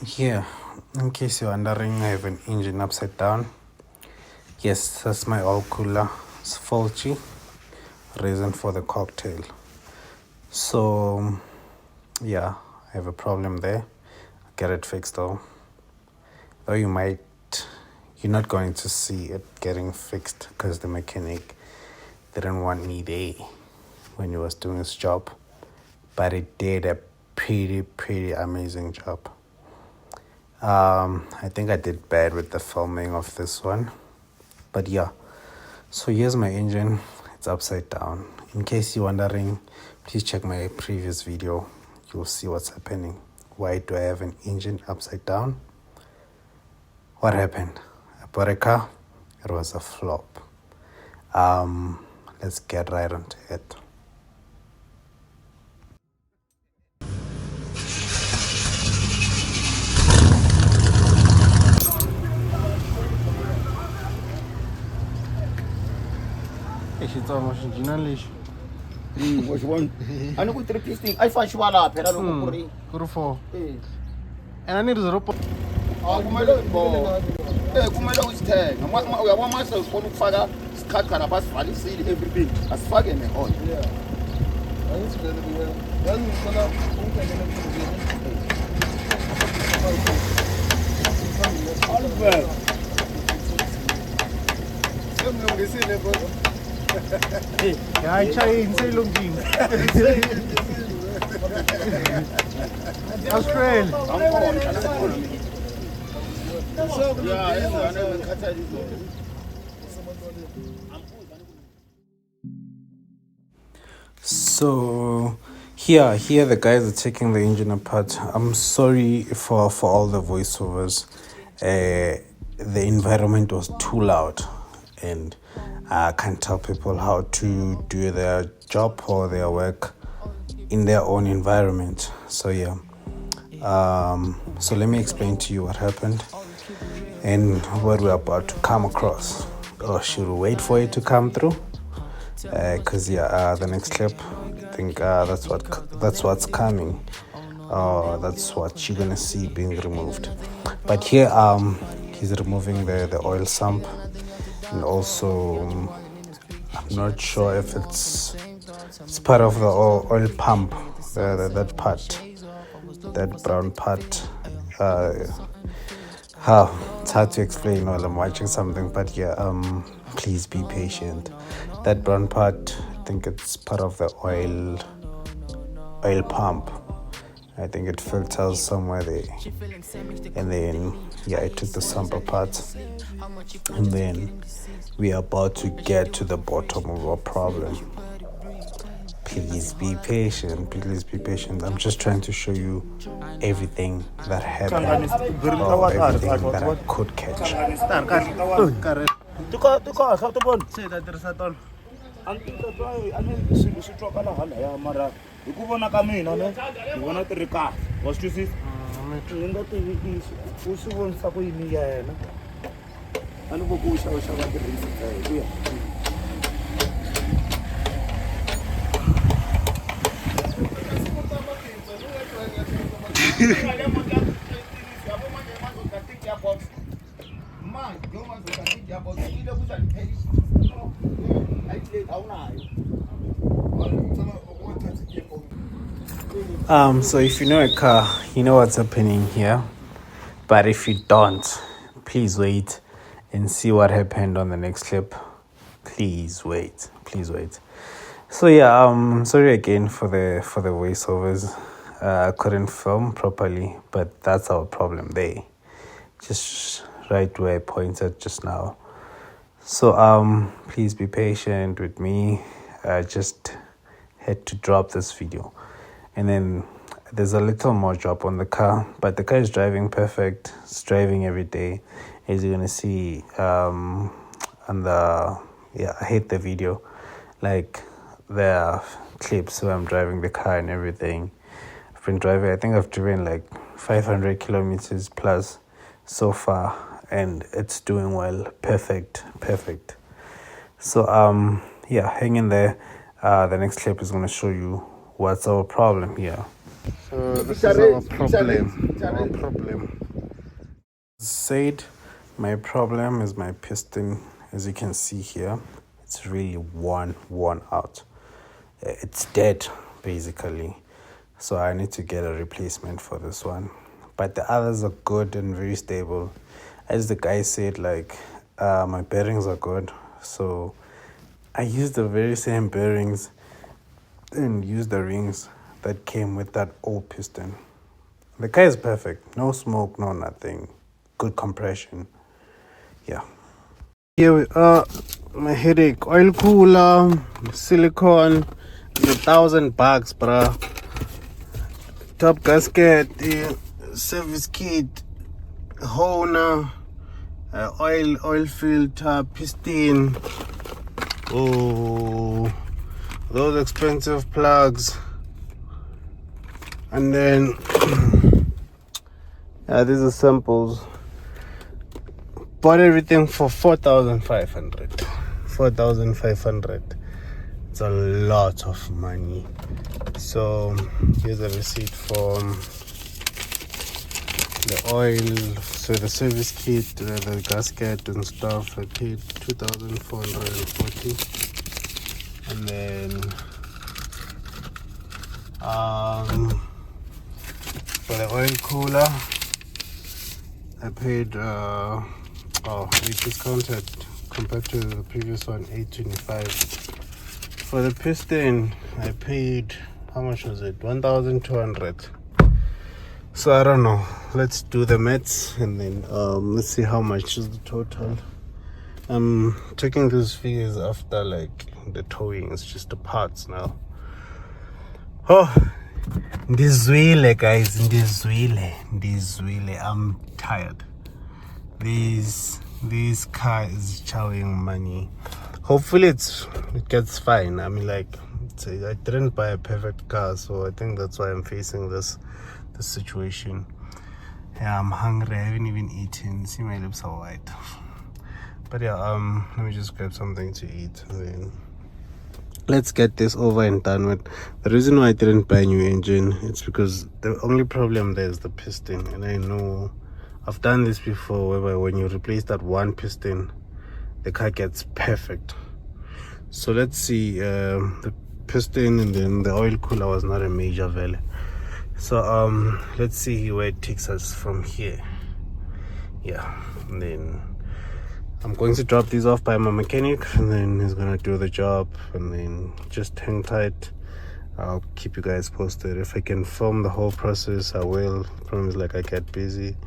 Here, in case you're wondering, I have an engine upside down. Yes, that's my oil cooler. It's faulty. Reason for the cocktail. So, yeah, I have a problem there. I'll get it fixed though. Though you're not going to see it getting fixed because the mechanic didn't want me there when he was doing his job. But it did a pretty amazing job. I think I did bad with the filming of this one. But yeah, so here's my engine. It's upside down. In case you're wondering, please check my previous video. You'll see what's happening. Why do I have an engine upside down? What happened? I bought a car. It was a flop. Let's get right onto it. Which one? I know with the piston. I find you all pedal Four. And I need a rope. Kumele usithenge uyabona ufuna ukufaka isikhathi basi valisile everything asifake ne-oil. So here the guys are taking the engine apart. I'm sorry for all the voiceovers. The environment was too loud and I can't tell people how to do their job or their work in their own environment. So yeah, so let me explain to you what happened and what we're about to come across. Or should we wait for it to come through? Because the next clip, I think that's what's coming. That's what you're gonna see being removed. But here he's removing the oil sump, and also I'm not sure if it's part of the oil pump, that part, that brown part. It's hard to explain while I'm watching something, but yeah, please be patient. That brown part, I think it's part of the oil pump. I think it filters somewhere there. And then yeah, I took the sump apart, and then we are about to get to the bottom of our problem. Please be patient. I'm just trying to show you everything that happened, or everything that I could catch. So if you know a car, you know what's happening here. But if you don't, please wait and see what happened on the next clip. Please wait. So yeah, sorry again for the voiceovers. I couldn't film properly, but that's our problem there. Just right where I pointed just now. So please be patient with me. I just had to drop this video. And then there's a little more job on the car, but the car is driving perfect. It's driving every day, as you're gonna see. I hate the video, like there are clips where I'm driving the car and everything. I've been driving. I think I've driven like 500 kilometers plus so far, and it's doing well. Perfect. So yeah, hang in there. The next clip is gonna show you what's our problem here. So this is our problem. Said, my problem is my piston. As you can see here, it's really worn out. It's dead basically, so I need to get a replacement for this one. But the others are good and very stable. As the guy said, like my bearings are good, so I used the very same bearings and used the rings that came with that old piston. The car is perfect. No smoke, no nothing. Good compression. Yeah. Here we are. My headache. Oil cooler, silicone. It's $1,000, bruh. Top gasket, service kit, Hona, oil filter, piston. Oh, those expensive plugs. And then these are samples. Bought everything for 4,500. 4,500. It's a lot of money. So here's a receipt for the oil, so the service kit, the gasket and stuff. I paid 2,440. And then for the oil cooler, I paid we discounted compared to the previous one, $825. For the piston, I paid, how much was it? 1,200. So I don't know. Let's do the maths and then let's see how much is the total. I'm checking those figures after like the towing. It's just the parts now. Oh, Ndizwile, guys. Ndizwile. I'm tired. This car is chowing money. Hopefully it gets fine. I mean, like, I didn't buy a perfect car, so I think that's why I'm facing this situation. Yeah, I'm hungry. I haven't even eaten. See, my lips are white. But yeah, let me just grab something to eat and then let's get this over and done with. The reason why I didn't buy a new engine, it's because the only problem there is the piston, and I know I've done this before, whereby when you replace that one piston, the car gets perfect. So let's see, the piston and then the oil cooler was not a major value. So let's see where it takes us from here. Yeah, and then I'm going to drop these off by my mechanic, and then he's gonna do the job, and then just hang tight. I'll keep you guys posted. If I can film the whole process, I will. Promise, like, I get busy,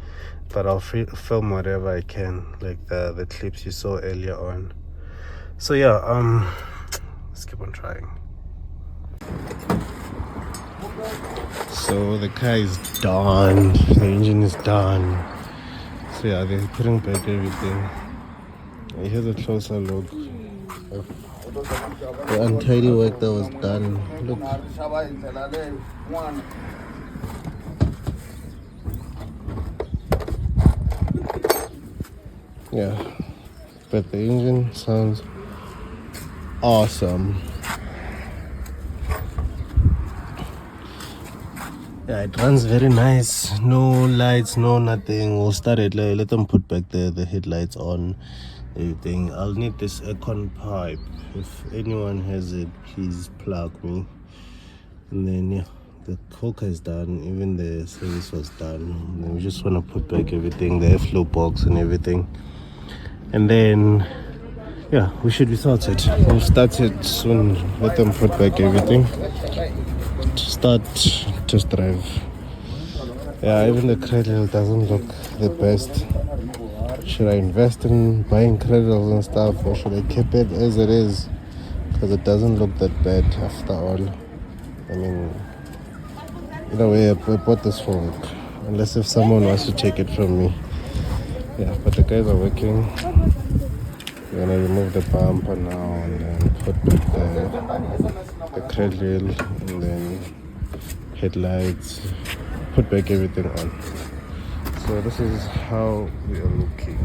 but I'll film whatever I can, like the clips you saw earlier on. So yeah, let's keep on trying. So the car is done, the engine is done. So yeah, they're putting back everything. Here's a closer look of the untidy work that was done. Look. Yeah, but the engine sounds awesome. Yeah, it runs very nice. No lights, no nothing. We'll start it. Let them put back the headlights on. Everything. I'll need this aircon pipe. If anyone has it, please plug me. And then yeah, the coker is done. Even the service was done. And then we just want to put back everything, the airflow box and everything. And then yeah, we should be sorted. We'll start it soon. Let them put back everything. Start test drive. Yeah, even the cradle doesn't look the best. Should I invest in buying cradles and stuff, or should I keep it as it is? Because it doesn't look that bad after all. I mean, in a way, I bought this for work. Unless if someone wants to take it from me. Yeah, but the guys are working. We're gonna remove the bumper now and then put back the cradle and then headlights, put back everything on. So this is how we are looking.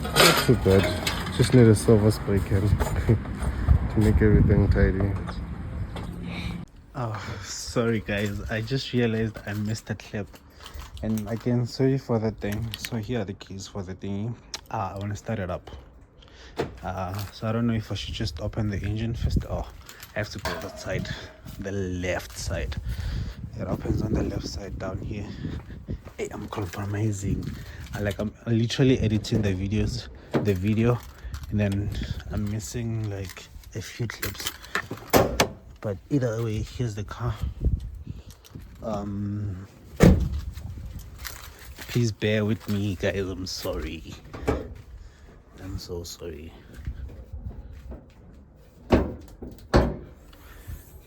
Not too bad. Just need a silver spray can to make everything tidy. Oh, sorry guys, I just realized I missed a clip. And again, sorry for the thing. So here are the keys for the thingy. I want to start it up. So I don't know if I should just open the engine first. Oh, I have to go that side, the left side. It opens on the left side down here. Hey, I'm compromising. I'm literally editing the video, and then I'm missing like a few clips. But either way, here's the car. Please bear with me, guys. I'm sorry. I'm so sorry.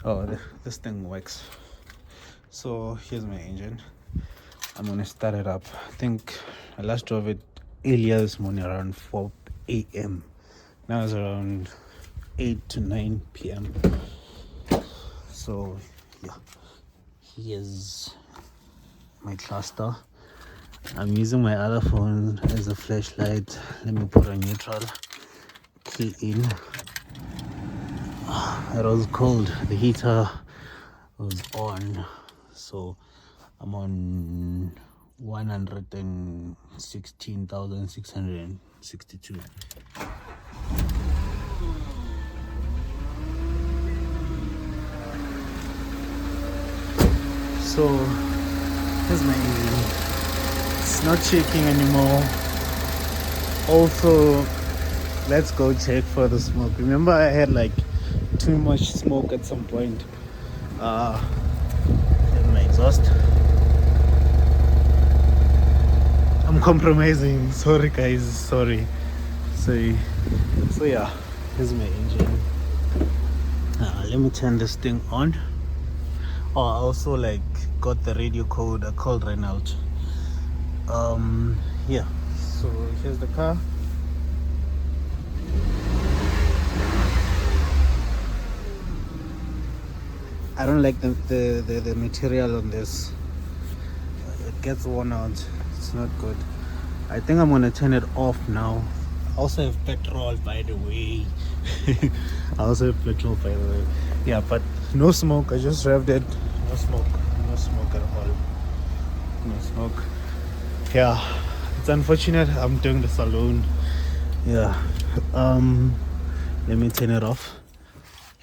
Oh, this thing works. So here's my engine. I'm gonna start it up. I think I last drove it earlier this morning around 4 a.m. Now it's around 8 to 9 p.m. So yeah, here's my cluster. I'm using my other phone as a flashlight. Let me put on neutral. Key in. It was cold. The heater was on, so I'm on 116,662. So here's my engine. It's not shaking anymore. Also, let's go check for the smoke. Remember I had like too much smoke at some point. And my exhaust. I'm compromising. Sorry guys, sorry. So yeah, here's my engine. Let me turn this thing on. Oh, I also like got the radio code. I called Renault. Yeah, so here's the car. I don't like the material on this. It gets worn out. It's not good. I think I'm gonna turn it off now. I also have petrol, by the way. Yeah, but no smoke. I just revved it. No smoke at all. No smoke. Yeah, it's unfortunate I'm doing this alone. Yeah. Let me turn it off,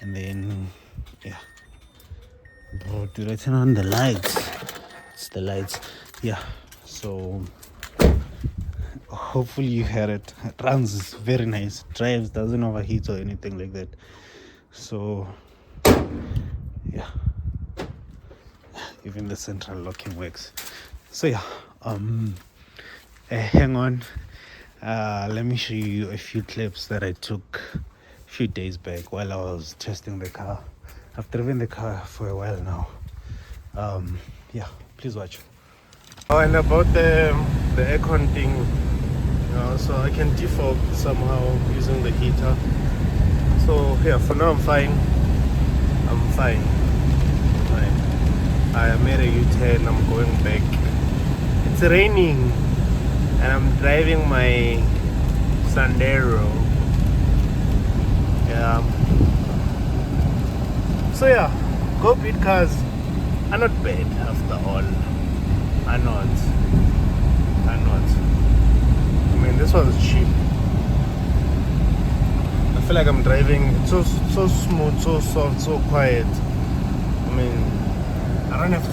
and then yeah. Bro, did I turn on the lights? It's the lights. Yeah, so hopefully you heard it. It runs very nice. Drives, doesn't overheat or anything like that. So yeah, even the central locking works. So yeah, hang on. Let me show you a few clips that I took a few days back while I was testing the car. I've driven the car for a while now. Yeah, please watch. Oh, and about the aircon thing, so I can defog somehow using the heater. So yeah, for now I'm fine. I made a U-turn. I'm going back. It's raining, and I'm driving my Sandero. Yeah. So yeah, GoBid cars are not bad after all. Are not. I mean, this was cheap. I feel like I'm driving so smooth, so soft, so quiet. I mean, I don't have to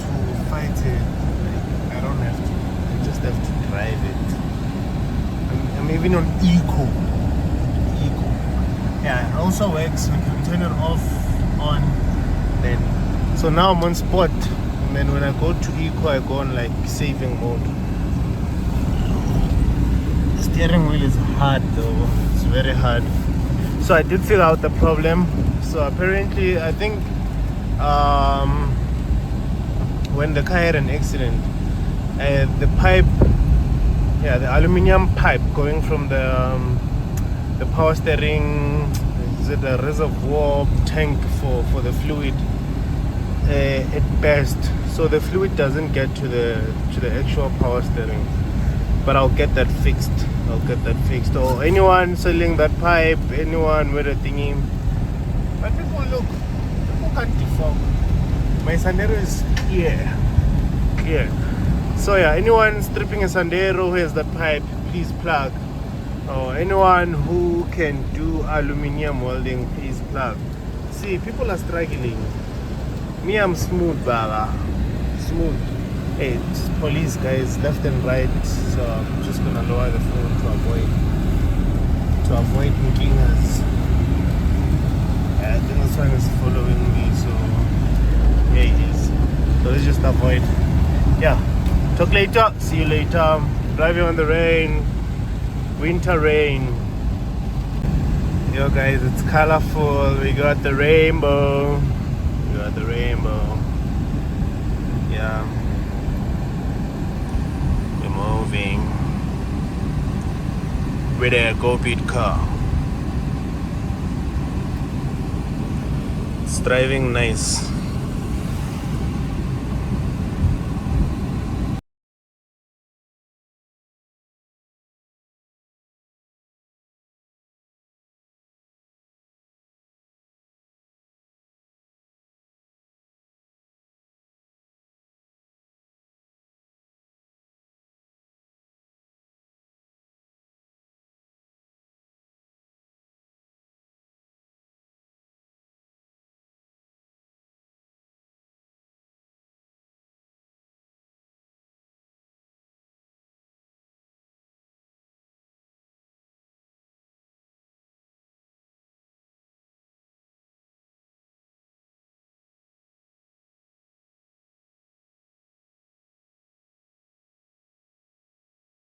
fight it. I don't have to. I just have to drive it. I'm even on eco. Yeah, it also works. We can turn it off, on. Then so now I'm on sport, and then when I go to eco I go on like saving mode. The steering wheel is hard though, it's very hard. So I did figure out the problem. So apparently I think when the car had an accident, the pipe, the aluminium pipe going from the power steering, is it a reservoir tank for the fluid, it burst, so the fluid doesn't get to the actual power steering. But I'll get that fixed. Or anyone selling that pipe, anyone with a thingy. But people can't defog. My Sandero is here. So yeah, anyone stripping a Sandero who has that pipe, please plug. Or anyone who can do aluminium welding, please plug. See, people are struggling. Me, I'm smooth, Baba. Smooth. Hey, it's police guys left and right, so I'm just gonna lower the phone to avoid making us. I think this one is following me, so yeah, it is. So let's just avoid. Yeah. Talk later. See you later. Driving on the rain. Winter rain. Yo guys, it's colorful. We got the rainbow. Yeah. We're moving with a GoBid car. It's driving nice.